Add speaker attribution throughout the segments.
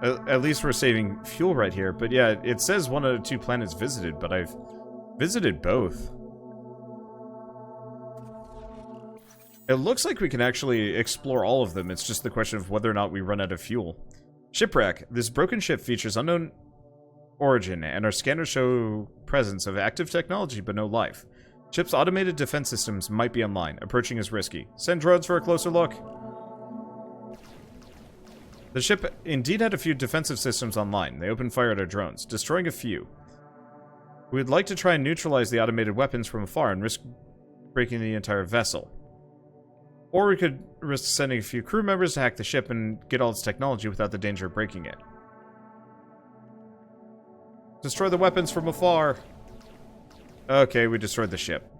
Speaker 1: At least we're saving fuel right here. But yeah, it says 1 out of 2 planets visited, but I've visited both. It looks like we can actually explore all of them. It's just the question of whether or not we run out of fuel. Shipwreck. This broken ship features unknown origin, and our scanners show presence of active technology but no life. Ship's automated defense systems might be online. Approaching is risky. Send drones for a closer look. The ship indeed had a few defensive systems online. They opened fire at our drones, destroying a few. We would like to try and neutralize the automated weapons from afar and risk breaking the entire vessel. Or we could risk sending a few crew members to hack the ship and get all its technology without the danger of breaking it. Destroy the weapons from afar. Okay, we destroyed the ship.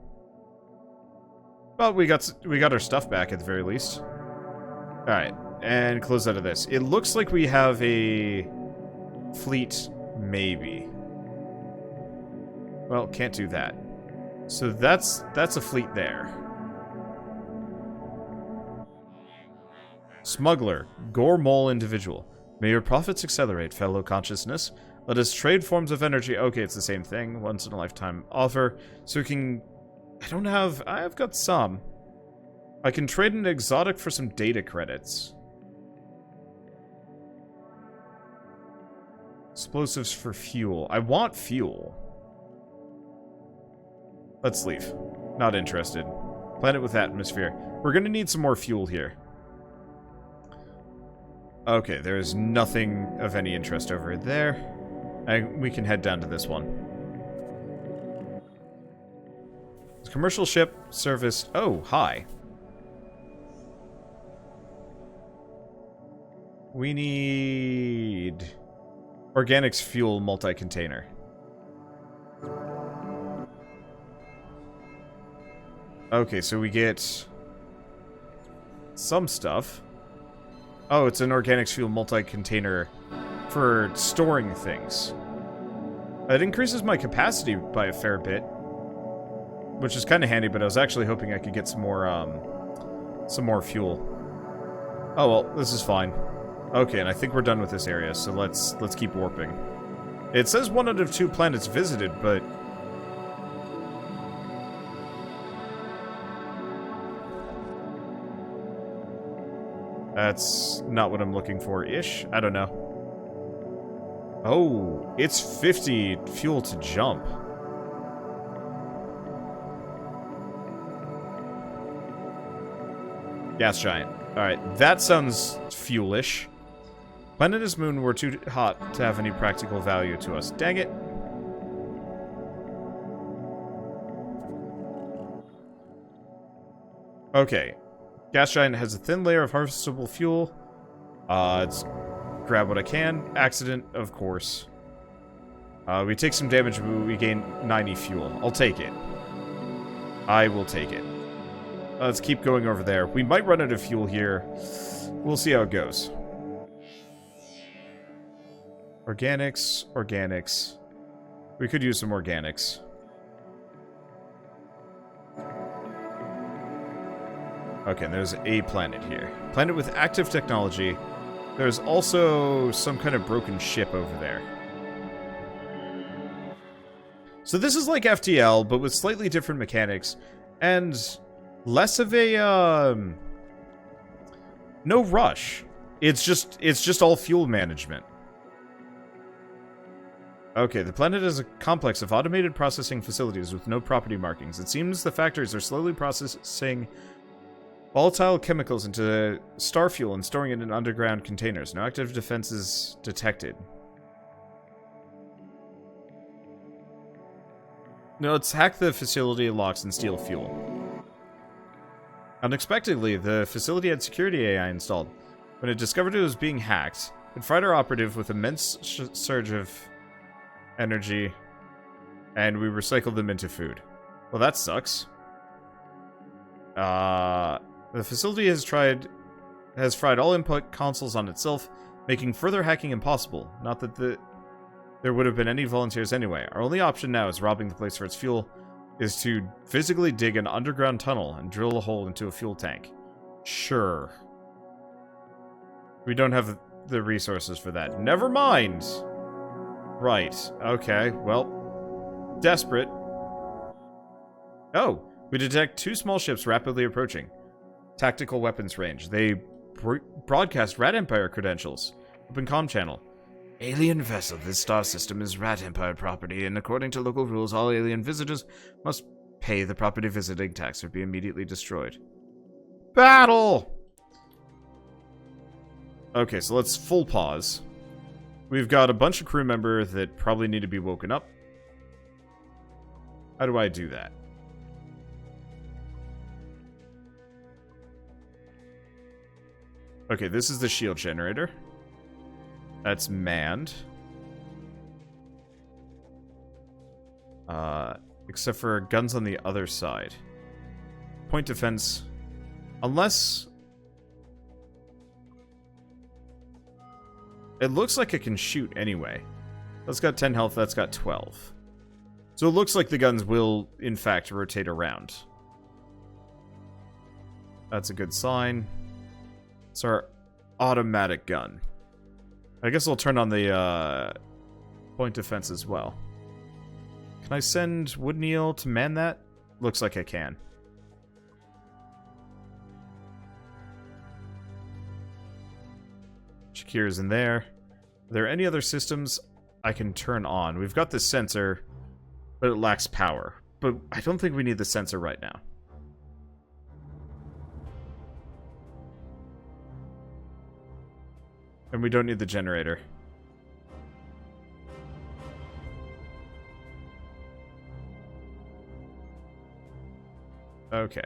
Speaker 1: Well, we got our stuff back at the very least. Alright, and close out of this. It looks like we have a fleet, maybe. Well, can't do that. So that's a fleet there. Smuggler, Gore Mole individual. May your profits accelerate, fellow consciousness. Let us trade forms of energy. Okay, it's the same thing. Once in a lifetime offer. So we can... I've got some. I can trade an exotic for some data credits. Explosives for fuel. I want fuel. Let's leave. Not interested. Planet with atmosphere. We're gonna need some more fuel here. Okay, there is nothing of any interest over there. We can head down to this one. Commercial ship service. Oh, hi. We need organics fuel multi-container. Okay, so we get some stuff. Oh, it's an organics fuel multi-container for storing things. It increases my capacity by a fair bit, which is kind of handy, but I was actually hoping I could get some more fuel. Oh well, this is fine. Okay, and I think we're done with this area, so let's keep warping. It says 1 out of 2 planets visited, but that's not what I'm looking for-ish. I don't know. Oh, it's 50 fuel to jump. Gas giant. Alright, that sounds fuelish. Planet and moon were too hot to have any practical value to us. Dang it. Okay. Gas giant has a thin layer of harvestable fuel. Let's grab what I can. Accident, of course. We take some damage, but we gain 90 fuel. I'll take it. I will take it. Let's keep going over there. We might run out of fuel here. We'll see how it goes. Organics, organics. We could use some organics. Okay, there's a planet here. Planet with active technology. There's also some kind of broken ship over there. So this is like FTL, but with slightly different mechanics. And less of a, no rush. It's just all fuel management. Okay, the planet is a complex of automated processing facilities with no property markings. It seems the factories are slowly processing volatile chemicals into star fuel and storing it in underground containers. No active defenses detected. No, let's hack the facility locks and steal fuel. Unexpectedly, the facility had security AI installed. When it discovered it was being hacked, it fried our operative with immense surge of energy, and we recycled them into food. Well, that sucks. The facility has fried all input consoles on itself, making further hacking impossible. Not that there would have been any volunteers anyway. Our only option now is robbing the place for its fuel, is to physically dig an underground tunnel and drill a hole into a fuel tank. Sure. We don't have the resources for that. Never mind. Right. Okay. Well, desperate. Oh, we detect 2 small ships rapidly approaching. Tactical weapons range. They broadcast Rat Empire credentials. Open comm channel. Alien vessel. This star system is Rat Empire property, and according to local rules, all alien visitors must pay the property visiting tax or be immediately destroyed. Battle! Okay, so let's full pause. We've got a bunch of crew members that probably need to be woken up. How do I do that? Okay, this is the shield generator. That's manned. Except for guns on the other side. Point defense. Unless... It looks like it can shoot anyway. That's got 10 health, that's got 12. So it looks like the guns will, in fact, rotate around. That's a good sign. It's our automatic gun. I guess I'll turn on the point defense as well. Can I send Woodneal to man that? Looks like I can. Shakir's in there. Are there any other systems I can turn on? We've got the sensor, but it lacks power. But I don't think we need the sensor right now. And we don't need the generator. Okay.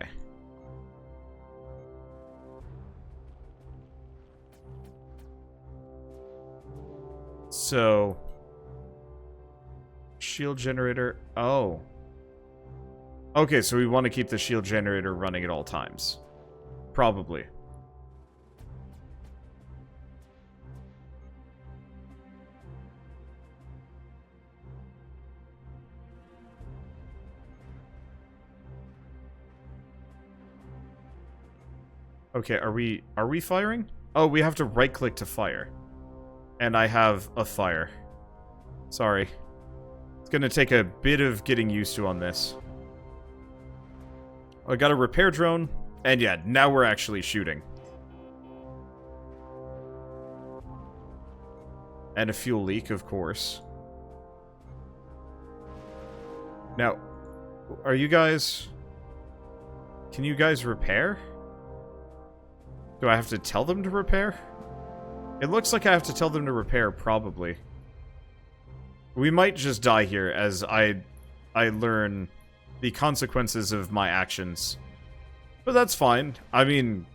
Speaker 1: So... Shield generator... Oh. Okay, so we want to keep the shield generator running at all times. Probably. Okay, are we firing? Oh, we have to right-click to fire. And I have a fire. Sorry. It's gonna take a bit of getting used to on this. I got a repair drone, and yeah, now we're actually shooting. And a fuel leak, of course. Now, are you guys... Can you guys repair? Do I have to tell them to repair? It looks like I have to tell them to repair, probably. We might just die here as I learn the consequences of my actions. But that's fine. I mean,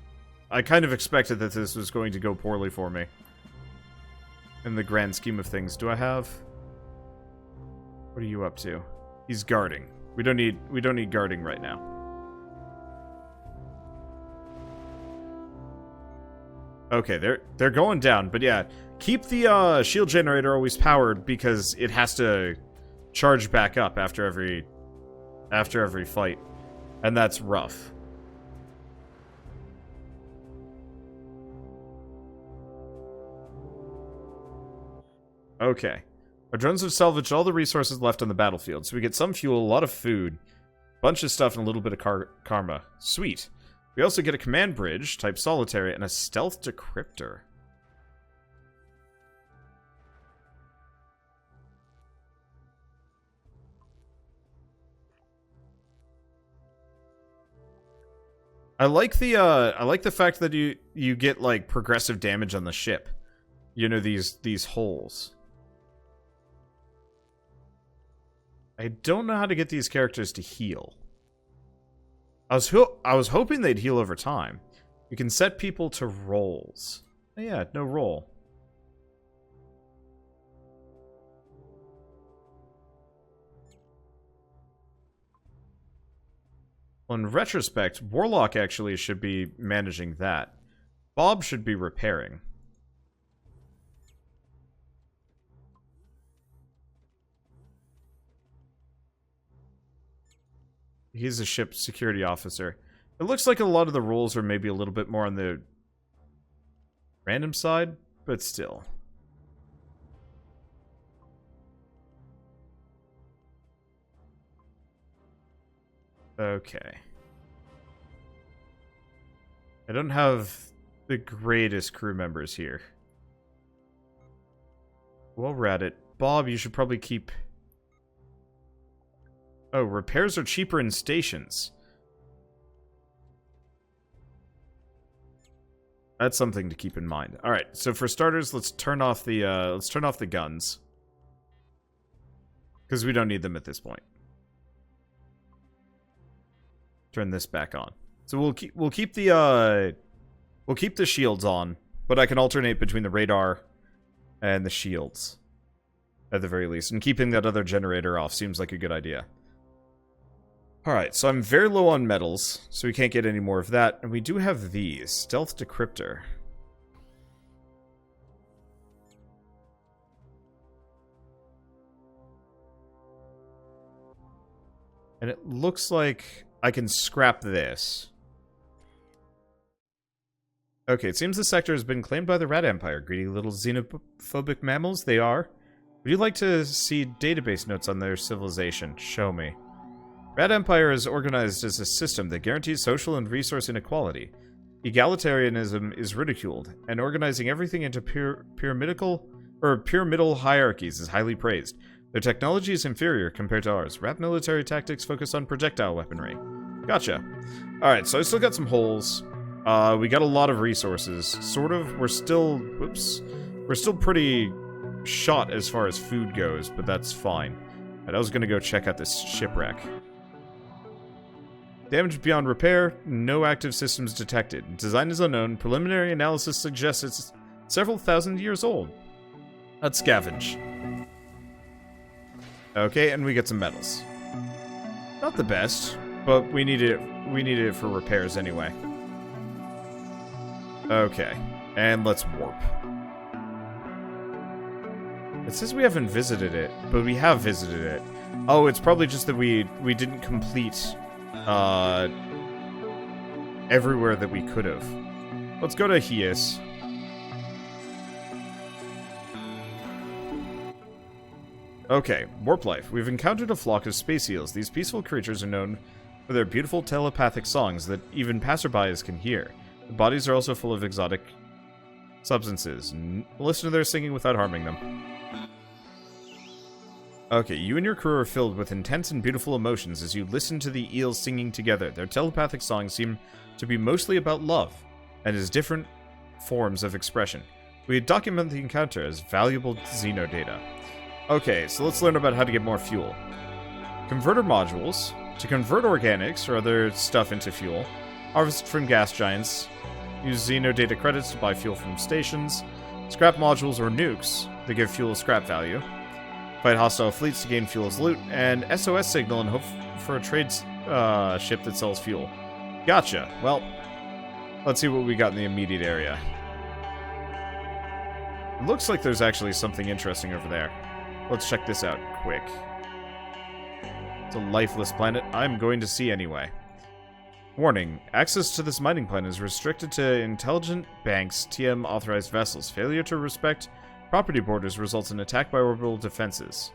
Speaker 1: I kind of expected that this was going to go poorly for me. In the grand scheme of things. Do I have... What are you up to? He's guarding. We don't need guarding right now. Okay, they're going down, but yeah, keep the shield generator always powered because it has to charge back up after every fight, and that's rough. Okay, our drones have salvaged all the resources left on the battlefield, so we get some fuel, a lot of food, a bunch of stuff, and a little bit of karma. Sweet. We also get a command bridge, type solitary, and a stealth decryptor. I like the fact that you get like progressive damage on the ship. You know, these holes. I don't know how to get these characters to heal. I was hoping they'd heal over time. You can set people to rolls. Oh, yeah, no roll. Well, in retrospect, Warlock actually should be managing that. Bob should be repairing. He's a ship security officer. It looks like a lot of the roles are maybe a little bit more on the random side. but still. Okay. I don't have the greatest crew members here. Well, we're at it. Bob, you should probably keep... Oh, repairs are cheaper in stations. That's something to keep in mind. All right, so for starters, let's turn off the guns, because we don't need them at this point. Turn this back on. So we'll keep the shields on, but I can alternate between the radar and the shields at the very least, and keeping that other generator off seems like a good idea. Alright, so I'm very low on metals, so we can't get any more of that. And we do have these. Stealth Decryptor. And it looks like I can scrap this. Okay, it seems the sector has been claimed by the Rat Empire. Greedy little xenophobic mammals they are. Would you like to see database notes on their civilization? Show me. Rat Empire is organized as a system that guarantees social and resource inequality. Egalitarianism is ridiculed, and organizing everything into pyramidal hierarchies is highly praised. Their technology is inferior compared to ours. Rat military tactics focus on projectile weaponry. Gotcha. Alright, so I still got some holes. We got a lot of resources. Sort of. We're still... Whoops. We're still pretty shot as far as food goes, but that's fine. Alright, I was gonna go check out this shipwreck. Damage beyond repair, no active systems detected. Design is unknown. Preliminary analysis suggests it's several thousand years old. Let's scavenge. Okay, and we get some metals. Not the best, but we needed it for repairs anyway. Okay, and let's warp. It says we haven't visited it, but we have visited it. Oh, it's probably just that we didn't complete everywhere that we could have. Let's go to Hies. Okay, warp life. We've encountered a flock of space eels. These peaceful creatures are known for their beautiful telepathic songs that even passerbys can hear. The bodies are also full of exotic substances. Listen to their singing without harming them. Okay, you and your crew are filled with intense and beautiful emotions as you listen to the eels singing together. Their telepathic songs seem to be mostly about love, and as different forms of expression. We document the encounter as valuable xenodata. Okay, so let's learn about how to get more fuel. Converter modules. To convert organics or other stuff into fuel. Harvest from gas giants. Use xenodata credits to buy fuel from stations. Scrap modules or nukes that give fuel scrap value. Fight hostile fleets to gain fuel as loot, and SOS signal and hope for a trade ship that sells fuel. Gotcha. Well, let's see what we got in the immediate area. It looks like there's actually something interesting over there. Let's check this out quick. It's a lifeless planet I'm going to see anyway. Warning, access to this mining planet is restricted to intelligent banks, TM authorized vessels. Failure to respect property borders results in attack by orbital defenses.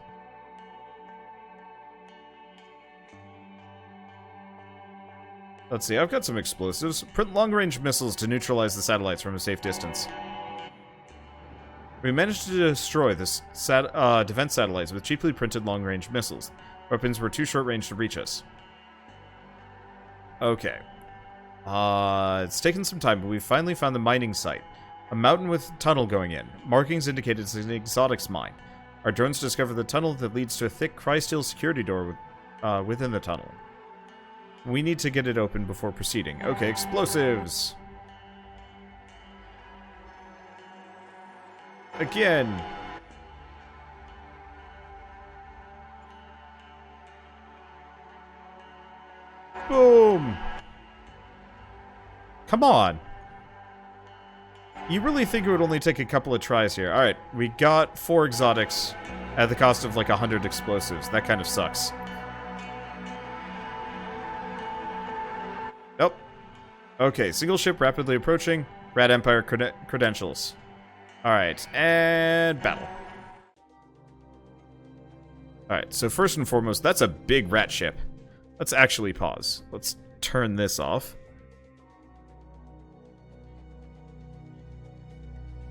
Speaker 1: Let's see, I've got some explosives. Print long-range missiles to neutralize the satellites from a safe distance. We managed to destroy the defense satellites with cheaply printed long-range missiles. Weapons were too short-range to reach us. Okay. It's taken some time, but we finally found the mining site. A mountain with a tunnel going in. Markings indicate it's an exotics mine. Our drones discovered the tunnel that leads to a thick cry-steel security door within the tunnel. We need to get it open before proceeding. Okay, explosives! Again! Boom! Come on! You really think it would only take a couple of tries here. Alright, we got 4 exotics at the cost of like 100 explosives. That kind of sucks. Nope. Okay, single ship rapidly approaching. Rat Empire credentials. Alright, and battle. Alright, so first and foremost, that's a big rat ship. Let's actually pause. Let's turn this off.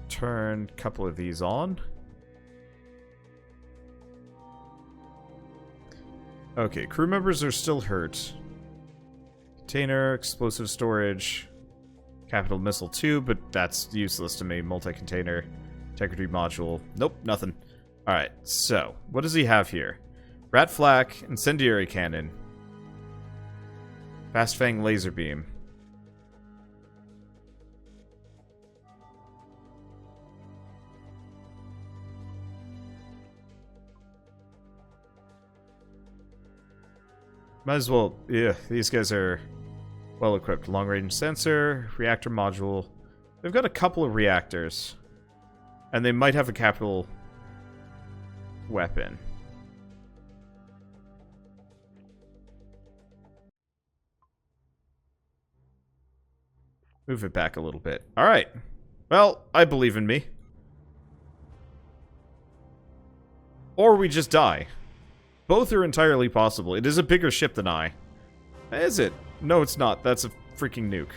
Speaker 1: Turn a couple of these on. Okay, crew members are still hurt. Container, explosive storage, capital missile 2, but that's useless to me. Multi-container, integrity module. Nope, nothing. Alright, so, what does he have here? Rat flak, incendiary cannon, fast fang laser beam. Might as well, yeah, these guys are well equipped. Long range sensor, reactor module. They've got a couple of reactors. And they might have a capital weapon. Move it back a little bit. Alright. Well, I believe in me. Or we just die. Both are entirely possible. It is a bigger ship than I. Is it? No, it's not. That's a freaking nuke.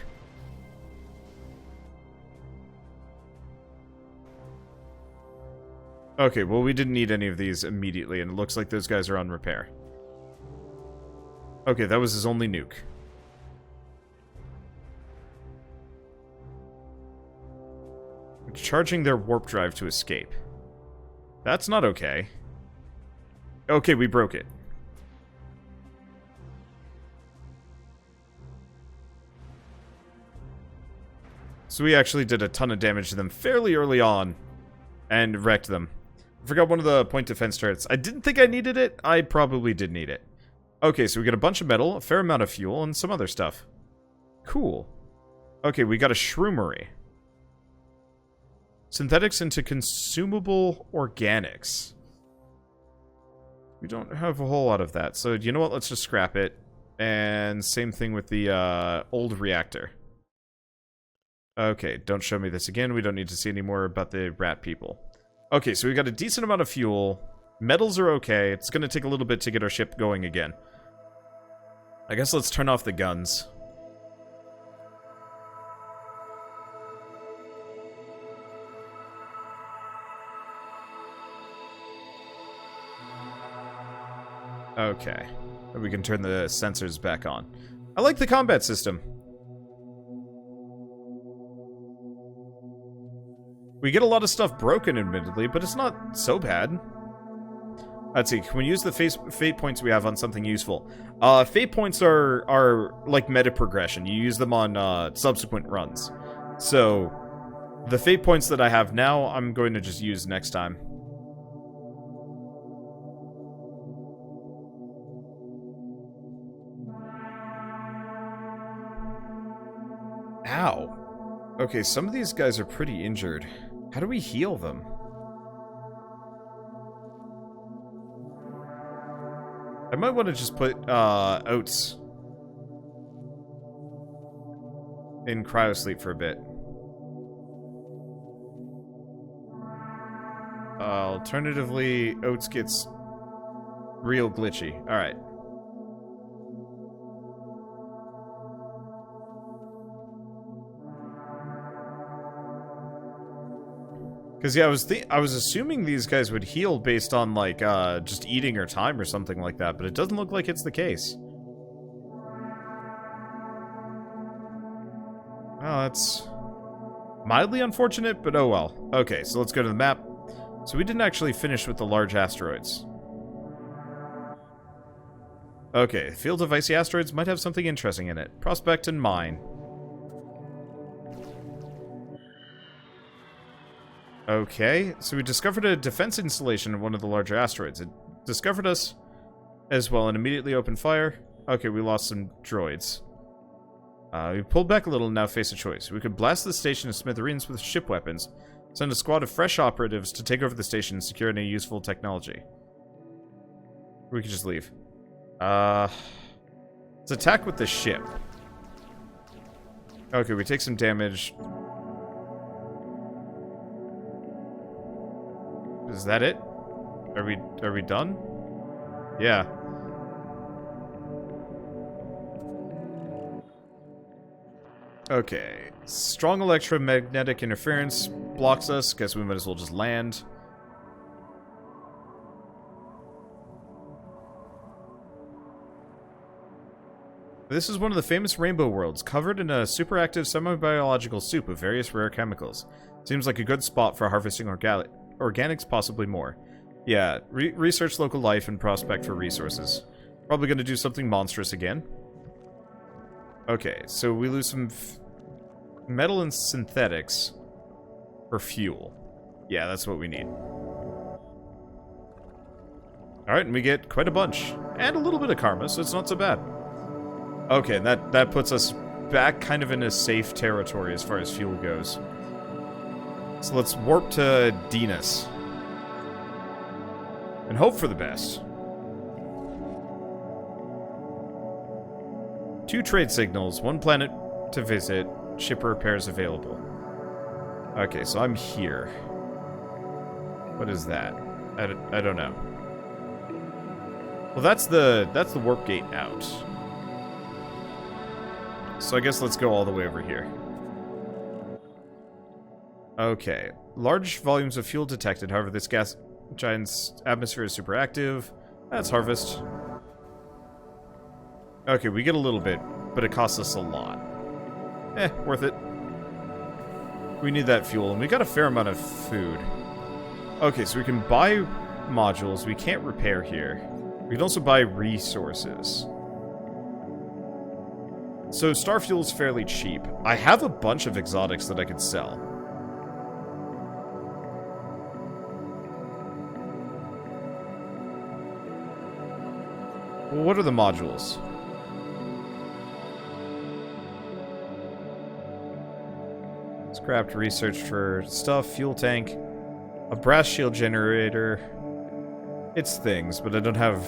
Speaker 1: Okay, well, we didn't need any of these immediately, and it looks like those guys are on repair. Okay, that was his only nuke. Charging their warp drive to escape. That's not okay. Okay, we broke it. So we actually did a ton of damage to them fairly early on. And wrecked them. I forgot one of the point defense turrets. I didn't think I needed it. I probably did need it. Okay, so we got a bunch of metal, a fair amount of fuel, and some other stuff. Cool. Okay, we got a shroomery. Synthetics into consumable organics. We don't have a whole lot of that. So, you know what? Let's just scrap it. And same thing with the old reactor. Okay, don't show me this again. We don't need to see any more about the rat people. Okay, so we got a decent amount of fuel. Metals are okay. It's going to take a little bit to get our ship going again. I guess let's turn off the guns. Okay. We can turn the sensors back on. I like the combat system. We get a lot of stuff broken, admittedly, but it's not so bad. Let's see, can we use the fate points we have on something useful? Fate points are like meta progression. You use them on subsequent runs. So, the fate points that I have now, I'm going to just use next time. Ow. Okay, some of these guys are pretty injured. How do we heal them? I might want to just put oats in cryosleep for a bit. Alternatively, oats gets real glitchy. Alright. Because, yeah, I was assuming these guys would heal based on, like, just eating or time or something like that, but it doesn't look like it's the case. Oh, that's mildly unfortunate, but oh well. Okay, so let's go to the map. So we didn't actually finish with the large asteroids. Okay, field of icy asteroids might have something interesting in it. Prospect and mine. Okay, so we discovered a defense installation of one of the larger asteroids. It discovered us as well and immediately opened fire. Okay, we lost some droids. We pulled back a little and now face a choice. We could blast the station to smithereens with ship weapons, send a squad of fresh operatives to take over the station and secure any useful technology. Or we could just leave. Let's attack with the ship. Okay, we take some damage. Is that it? Are we done? Yeah. Okay. Strong electromagnetic interference blocks us. Guess we might as well just land. This is one of the famous rainbow worlds, covered in a superactive semi-biological soup of various rare chemicals. Seems like a good spot for harvesting organics, possibly more. Yeah, research local life and prospect for resources. Probably gonna do something monstrous again. Okay, so we lose some metal and synthetics for fuel. Yeah, that's what we need. Alright, and we get quite a bunch. And a little bit of karma, so it's not so bad. Okay, that puts us back kind of in a safe territory as far as fuel goes. So let's warp to Venus. And hope for the best. 2 trade signals, 1 planet to visit, ship repairs available. Okay, so I'm here. What is that? I don't know. Well, that's the warp gate out. So I guess let's go all the way over here. Okay. Large volumes of fuel detected. However, this gas giant's atmosphere is super active. That's harvest. Okay, we get a little bit, but it costs us a lot. Worth it. We need that fuel, and we got a fair amount of food. Okay, so we can buy modules. We can't repair here. We can also buy resources. So Starfuel is fairly cheap. I have a bunch of exotics that I could sell. Well, what are the modules? Scrapped research for stuff, fuel tank, a brass shield generator. It's things, but I don't have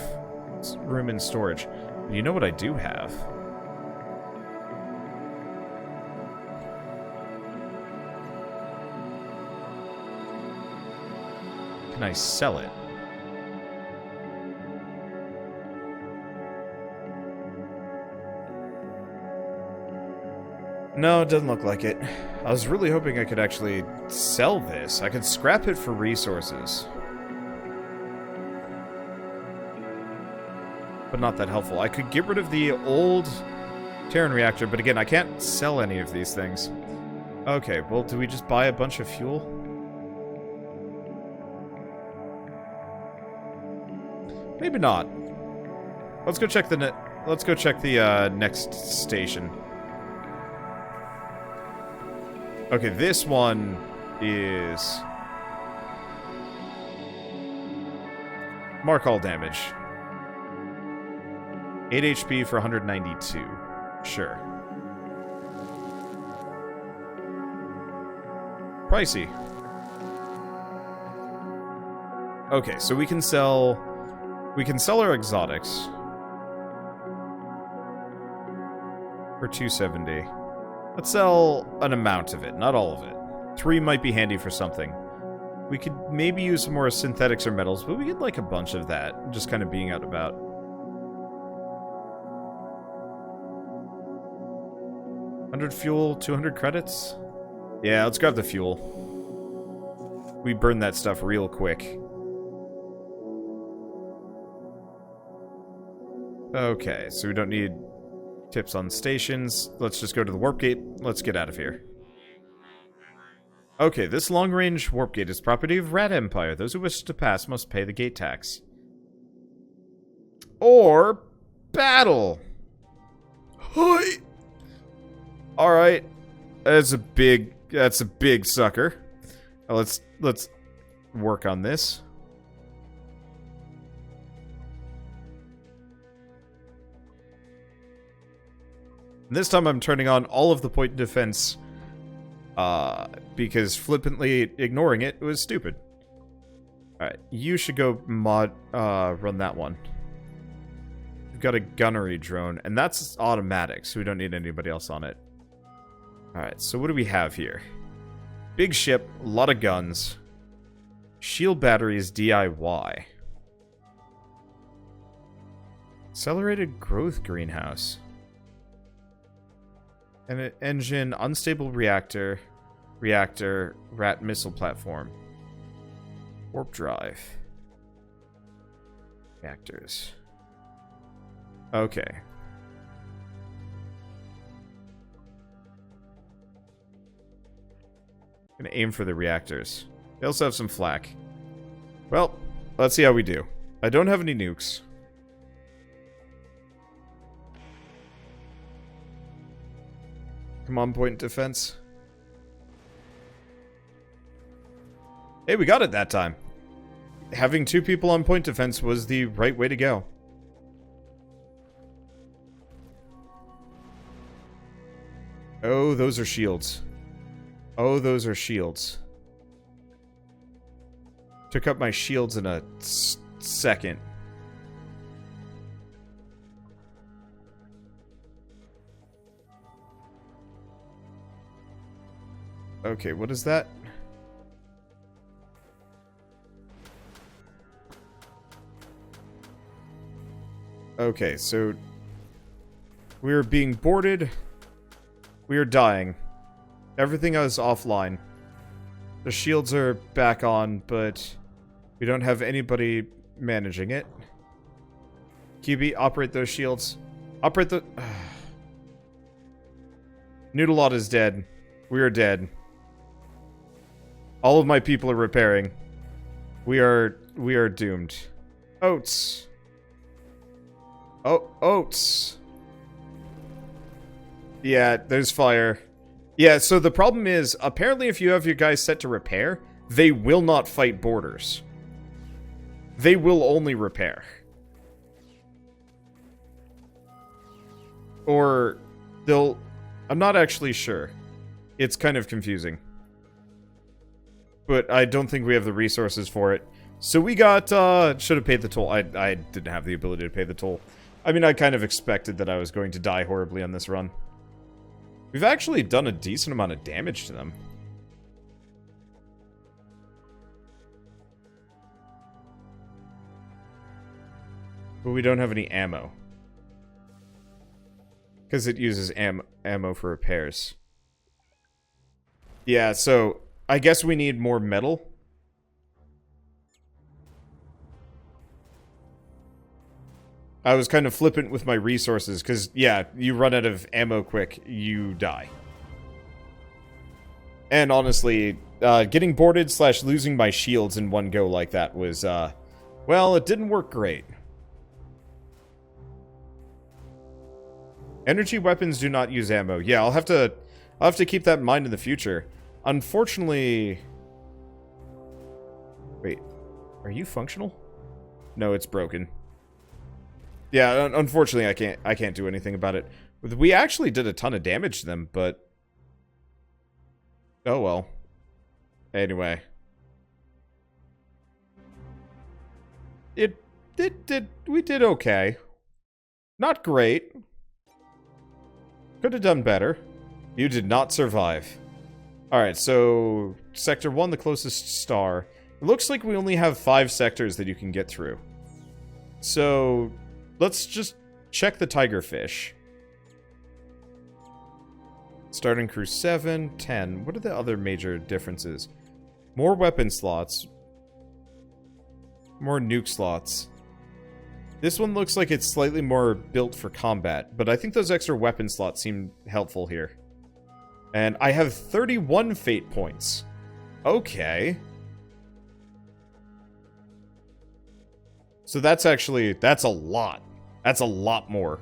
Speaker 1: room in storage. But you know what I do have? Can I sell it? No, it doesn't look like it. I was really hoping I could actually sell this. I could scrap it for resources. But not that helpful. I could get rid of the old Terran reactor, but again, I can't sell any of these things. Okay, well, do we just buy a bunch of fuel? Maybe not. Let's go check the next station. Okay, this one is mark all damage. 8 HP for 192. Sure. Pricey. Okay, so we can sell our exotics for 270. Let's sell an amount of it, not all of it. 3 might be handy for something. We could maybe use some more synthetics or metals, but we get like a bunch of that, just kind of being out about. 100 fuel, 200 credits? Yeah, let's grab the fuel. We burn that stuff real quick. Okay, so we don't need tips on stations. Let's just go to the warp gate. Let's get out of here. Okay, this long-range warp gate is property of Rat Empire. Those who wish to pass must pay the gate tax. Or battle. Hi. All right. That's a big sucker. Let's work on this. This time I'm turning on all of the point of defense, because flippantly ignoring it was stupid. Alright, you should go run that one. We've got a gunnery drone, and that's automatic, so we don't need anybody else on it. Alright, so what do we have here? Big ship, a lot of guns. Shield batteries DIY. Accelerated growth greenhouse. An engine, unstable reactor, rat missile platform. Warp drive. Reactors. Okay. Gonna aim for the reactors. They also have some flak. Well, let's see how we do. I don't have any nukes. Come on, point defense. Hey, we got it that time. Having 2 people on point defense was the right way to go. Oh, those are shields. Oh, those are shields. Took up my shields in a second. Okay, what is that? Okay, so we're being boarded. We are dying. Everything is offline. The shields are back on, but we don't have anybody managing it. QB, operate those shields. Operate the... Noodlelot is dead. We are dead. All of my people are repairing. We are doomed. Oats. Oh, Oats. Yeah, there's fire. Yeah, so the problem is, apparently if you have your guys set to repair, they will not fight borders. They will only repair. Or they'll... I'm not actually sure. It's kind of confusing. But I don't think we have the resources for it. So we got, should have paid the toll. I didn't have the ability to pay the toll. I mean, I kind of expected that I was going to die horribly on this run. We've actually done a decent amount of damage to them. But we don't have any ammo. Because it uses ammo for repairs. Yeah, so I guess we need more metal. I was kind of flippant with my resources, because, yeah, you run out of ammo quick, you die. And honestly, getting boarded / losing my shields in one go like that was, well, it didn't work great. Energy weapons do not use ammo. Yeah, I'll have to keep that in mind in the future. Unfortunately... Wait, are you functional? No, it's broken. Yeah, unfortunately, I can't do anything about it. We actually did a ton of damage to them, but... Oh well. Anyway. We did okay. Not great. Could have done better. You did not survive. Alright, so... Sector 1, the closest star. It looks like we only have 5 sectors that you can get through. So... Let's just check the tigerfish. Starting crew 7, 10. What are the other major differences? More weapon slots. More nuke slots. This one looks like it's slightly more built for combat, but I think those extra weapon slots seem helpful here. And I have 31 fate points. Okay. So that's a lot. That's a lot more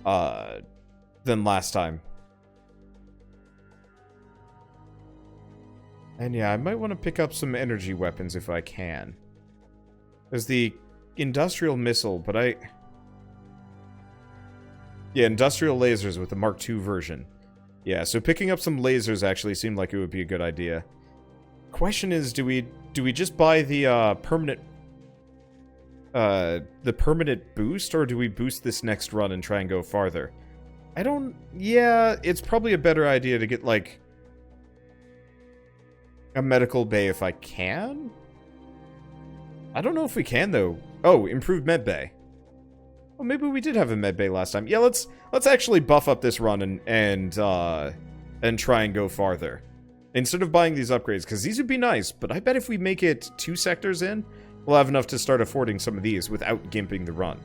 Speaker 1: than last time. And yeah, I might want to pick up some energy weapons if I can. There's the industrial missile, but yeah, industrial lasers with the Mark II version. Yeah, so picking up some lasers actually seemed like it would be a good idea. Question is, do we just buy the permanent boost, or do we boost this next run and try and go farther? Yeah, it's probably a better idea to get, like... a medical bay if I can? I don't know if we can, though. Oh, improved med bay. Well, maybe we did have a med bay last time. Yeah, let's actually buff up this run and try and go farther. Instead of buying these upgrades, because these would be nice, but I bet if we make it 2 sectors in, we'll have enough to start affording some of these without gimping the run.